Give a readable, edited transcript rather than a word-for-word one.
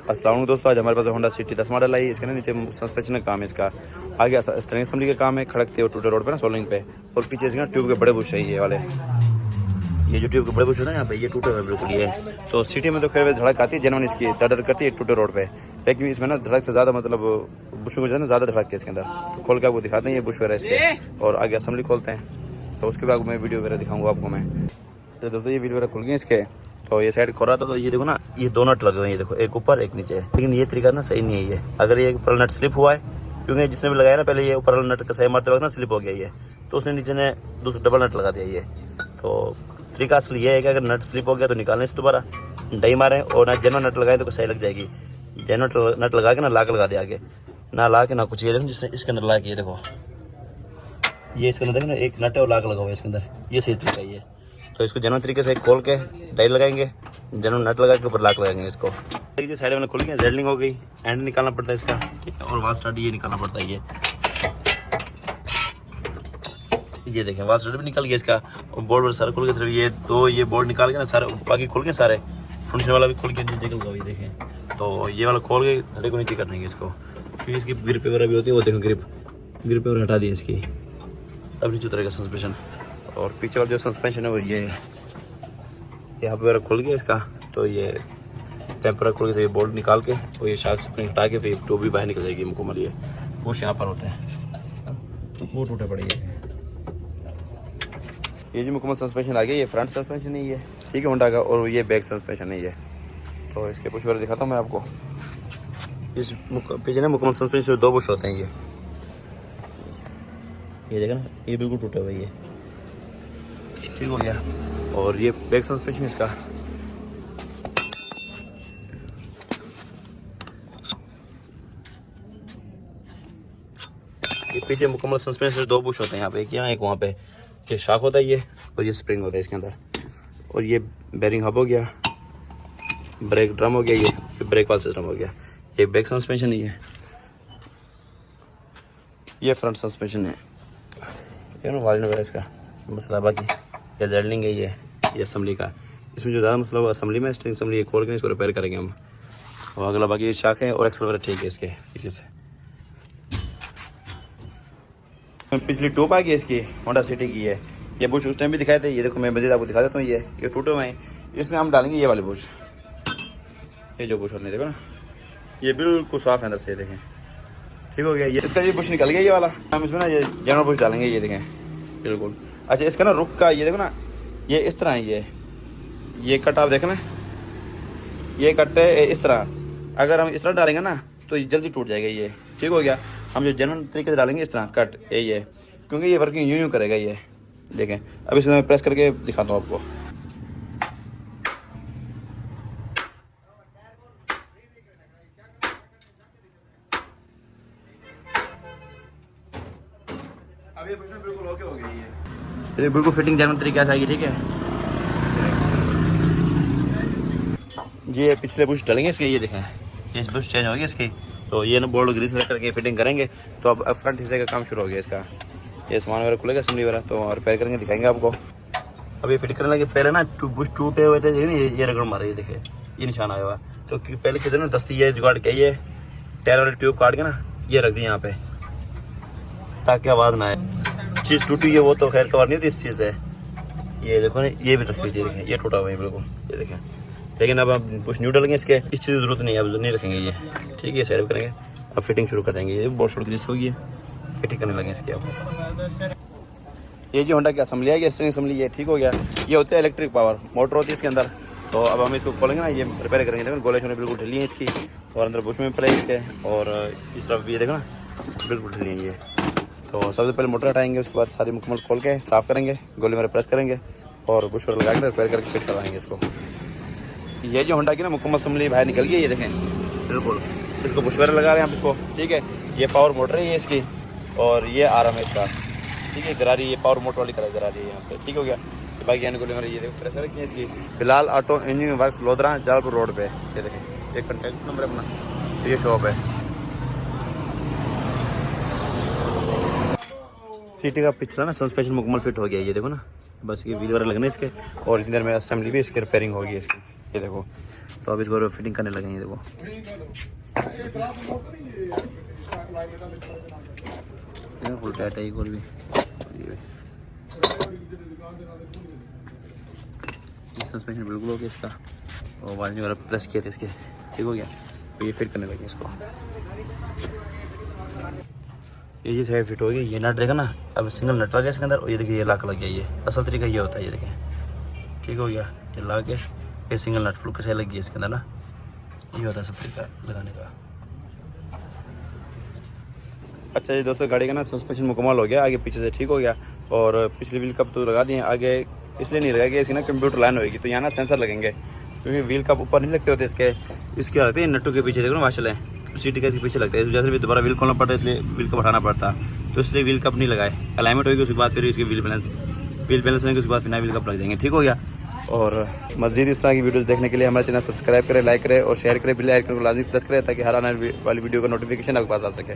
अस्सलाम वालेकुम दोस्तों, आज हमारे पास होंडा सिटी 10 मॉडल आई। इसके ना नीचे सस्पेंशन का काम है इसका, आगे स्टेयरिंग असेंबली का काम है खड़कते और टूटे रोड पे ना सोलिंग पे, और पीछे इसके ना ट्यूब के बड़े बुश है ये वाले, ये जो ट्यूब के बड़े बुश होते हैं यहाँ पे ये टूटे हुए बिल्कुल ये। तो सिटी में तो खैर धड़क आती है जेनवन इसकी दर करती है टूटे रोड पे, लेकिन इसमें ना धड़क से ज़्यादा मतलब बुश में जो है ना ज़्यादा धड़क है इसके अंदर। तो खोल के आपको दिखाते हैं ये बुश वगैरह इसके, और आगे असेंबली खोलते हैं तो उसके बाद मैं वीडियो वगैरह दिखाऊंगा आपको मैं। तो दोस्तों ये वीडियो वगैरह खुल गए इसके, तो ये साइड खोल रहा था तो ये देखो ना ये दो नट लगे हुए हैं, ये देखो एक ऊपर एक नीचे है, लेकिन ये तरीका ना सही नहीं है ये। अगर ये ऊपर नट स्लिप हुआ है, क्योंकि जिसने भी लगाया ना पहले ये ऊपर नट का सही मारते वक्त ना स्लिप हो गया ये, तो उसने नीचे ने दूसरा डबल नट लगा दिया ये। तो तरीका असल ये है कि अगर नट स्लिप हो गया तो निकालने से दोबारा डई मारें, और ना जेनो नट लगाए तो सही लग जाएगी। जेनो नट लगा के ना लाक लगा दे आगे, ना ला के ना कुछ। ये देखो जिसने इसके अंदर ला के ये देखो, ये इसके अंदर देखो ना एक नट है और लाक लगा हुआ है इसके अंदर, ये सही तरीका है ये। तो इसको जेनुइन तरीके से खोल के डाई लगाएंगे, जेनुइन नट लगा के ऊपर लाक लगाएंगे इसको। देखिए साइड में खोल के जेडलिंग हो गई, एंड निकालना पड़ता है इसका, ठीक है, और वाल स्टार्ट ये निकालना पड़ता है ये देखें वाल स्टार्ट भी निकल गया इसका, और बोर्ड सारे खुल गए। ये तो ये बोर्ड निकाल के ना सारे बाकी खुल गए सारे, फंक्शन वाला भी खुल के नीचे निकल गया ये देखें। तो ये वाला खोल के धड़े को नीचे कर देंगे इसको, क्योंकि इसकी ग्रिप वगैरह भी होती है, वो देखो ग्रिप वगैरह हटा दी इसकी, अब नीचे उतरेगा सस्पेंशन। और पीछे वाला जो सस्पेंशन है वो ये यहाँ पे खुल गया इसका, तो ये टेम्पर खुल गया, तो ये बोल्ट निकाल के और ये शार्क स्प्रिंग हटा के फिर टूब भी बाहर निकल जाएगी मुकम्मल। ये बुश यहाँ पर होते हैं वो टूटे पड़े। ये जो मुकम्मल सस्पेंशन आ गया, ये फ्रंट सस्पेंशन है ये, ठीक है होंडा का, और ये बैक सस्पेंशन है ये। तो इसके बुश वगैरह दिखाता हूँ मैं आपको। इस पीछे ना मुकम्मल सस्पेंशन में दो बुश होते हैं ये देखा ना, ये बिल्कुल टूटा हुआ ये, ठीक हो गया। और ये बैक सस्पेंशन इसका, ये पीछे मुकम्मल सस्पेंशन दो बुश होते हैं यहाँ पे, एक यहाँ एक वहाँ पे। ये शाक होता है ये, और ये स्प्रिंग होता है इसके अंदर। और ये बेरिंग हब हो गया, ब्रेक ड्रम हो गया, ये ब्रेक वाला सिस्टम हो गया। ये बैक सस्पेंशन ही है, ये फ्रंट सस्पेंशन है, ये ना वाल वगैरह इसका मसला। बाकी ये जेडलिंग है ये असेंबली का, इसमें जो ज़्यादा मसला हुआ असेंबली में, स्ट्रिंग असेंबली ये खोल के इसको रिपेयर करेंगे हम। और अगला बाकी ये शाक है और एक्सल वगैरह ठीक है इसके पीछे से। पिछली टूब आ गई इसकी होंडा सिटी की है, ये बुश उस टाइम भी दिखाए थे, ये देखो मैं मजीद आपको दिखा देता हूँ। ये टूटे हुए हैं, इसमें हम डालेंगे ये वाले बुश, ये जो बुश होते हैं देखो ना, ये बिल्कुल साफ है अंदर से, देखें ठीक हो गया। ये इसका ये बुश निकल गया ये वाला, हम इसमें ना ये जनरल बुश डालेंगे, ये देखें बिल्कुल। अच्छा इसका ना रुख का ये देखो ना, ये इस तरह है ये कट आप देखें ना, ये कट है इस तरह। अगर हम इस तरह डालेंगे ना तो ये जल्दी टूट जाएगा ये, ठीक हो गया। हम जो जनरल तरीके से डालेंगे इस तरह कट ये, क्योंकि ये वर्किंग यूं करेगा ये, देखें। अब इसे मैं प्रेस करके दिखाता हूँ आपको। अब ये बिल्कुल ओके हो गई ये बिल्कुल फिटिंग जनरल तरीके से आएगी, ठीक है जी। ये पिछले बुश डालेंगे इसके, ये देखें ये बुश चेंज होगी इसकी, तो ये ना बोर्ड ग्रीस वगैरह करके फिटिंग करेंगे। तो अब फ्रंट हिस्से का काम शुरू हो गया इसका, ये सामान वगैरह खुलेगा असेंबली वगैरह, तो रिपेयर करेंगे दिखाएंगे आपको। अब ये फिट करने लगे, पहले ना बुश टूटे हुए थे ये रगड़ मारे, ये देखे ये निशान आया हुआ। तो पहले कितने ना दस्ती ये जुगाड़ के ये टायर वाले ट्यूब काट के ना ये रख दी यहाँ पे, ताकि आवाज़ ना आए। चीज़ टूटी है वो तो खैर कवर नहीं होती इस चीज़ से, ये देखो ना ये भी रख लीजिए, देखें ये टूटा हुआ है बिल्कुल, ये देखें। लेकिन अब हम कुछ न्यू डालेंगे इसके, इस चीज़ की जरूरत नहीं है, अब नहीं रखेंगे ये, ठीक है साइड करेंगे। अब फिटिंग शुरू कर देंगे, ये बहुत शॉर्ट ग्रीस होगी, फिटिंग करने लगे इसकी। अब ये जो होंडा की असेंबली है, ये स्टीयरिंग असेंबली है, ठीक हो गया। ये होता है इलेक्ट्रिक पावर मोटर होती है इसके अंदर। तो अब हम इसको खोलेंगे ना, ये रिपेयर करेंगे। देखो गोले छोले बिल्कुल ढीली है इसकी, और अंदर बुश में भी पड़े इसके, और इस तरफ भी ये देखो ना बिल्कुल ढीली है ये। तो सबसे पहले मोटर हटाएंगे, उसके बाद सारी मुकम्मल खोल के साफ़ करेंगे, गोले में प्रेस करेंगे और बुश पर लगा के रिपेयर करके फिट करवाएंगे इसको। ये जो होंडा की ना मुकम्मल असेंबली बाहर निकल गई, ये देखें बिल्कुल। इसको बुश वगैरह लगा रहे हैं हम इसको, ठीक है। ये पावर मोटर है ये इसकी, और ये आराम है इसका, ठीक है। गरारी ये पावर मोटर वाली गरारी है यहाँ पे, ठीक हो गया। बाकी एंड गोले ये देखो प्रेस रखी है इसकी। फिलहाल auto engine works Lodhra Jalpur road पे, ये देखें एक कॉन्टैक्ट नंबर अपना, तो ये शॉप है। सिटी का पिछला ना सस्पेंशन मुकम्मल फिट हो गया, ये देखो ना, बस ये व्हील वगैरह लगने इसके, और इधर में असेंबली भी इसकी रिपेयरिंग होगी इसकी, ये देखो। तो अब इसको फिटिंग करने लगे हैं। देखो फुल टाइट है और भी सस्पेंशन बिल्कुल हो गया इसका, और वायर वगैरह प्रेस किए थे इसके, ठीक हो गया। तो ये फिट करने लगे इसको। ये जी साइड फिट हो गई। ये नट देखा ना, अब सिंगल नट लग गया इसके अंदर, और ये देखिए ये लाक लग गया। ये असल तरीका ये होता है, ये देखें, ठीक हो गया। ये ला के ये सिंगल नट फुल कैसे लग गई इसके अंदर ना, ये होता है सब तरीका लगाने का। अच्छा जी दोस्तों, गाड़ी का ना सस्पेंशन मुकम्मल हो गया, आगे पीछे से ठीक हो गया। और पिछली व्हील कप तो लगा दिए, आगे इसलिए नहीं लगा कि इसकी ना कंप्यूटर लाइन होगी, तो यहाँ ना सेंसर लगेंगे, क्योंकि व्हील कप ऊपर नहीं लगते होते इसके लगते हैं नट्टू के पीछे। देखो ना माशाल्लाह है, सीट के पीछे लगता है, जैसे भी दोबारा व्हील खोलना पड़ता है, इसलिए व्हील कप हटाना पड़ता, तो इसलिए व्हील कप नहीं लगाए। अलाइनमेंट होगी उसके बाद फिर इसके व्हील बैलेंस होंगे, उसके बाद फिर नया व्हील कप लग जाएंगे, ठीक हो गया। और मज़ीद इस तरह की वीडियोस देखने के लिए हमारे चैनल सब्सक्राइब करें, लाइक करें और शेयर करें, बेल आइकन को लाजमी प्रेस करें, ताकि हर आने वाली वीडियो का नोटिफिकेशन आपके पास आ सके।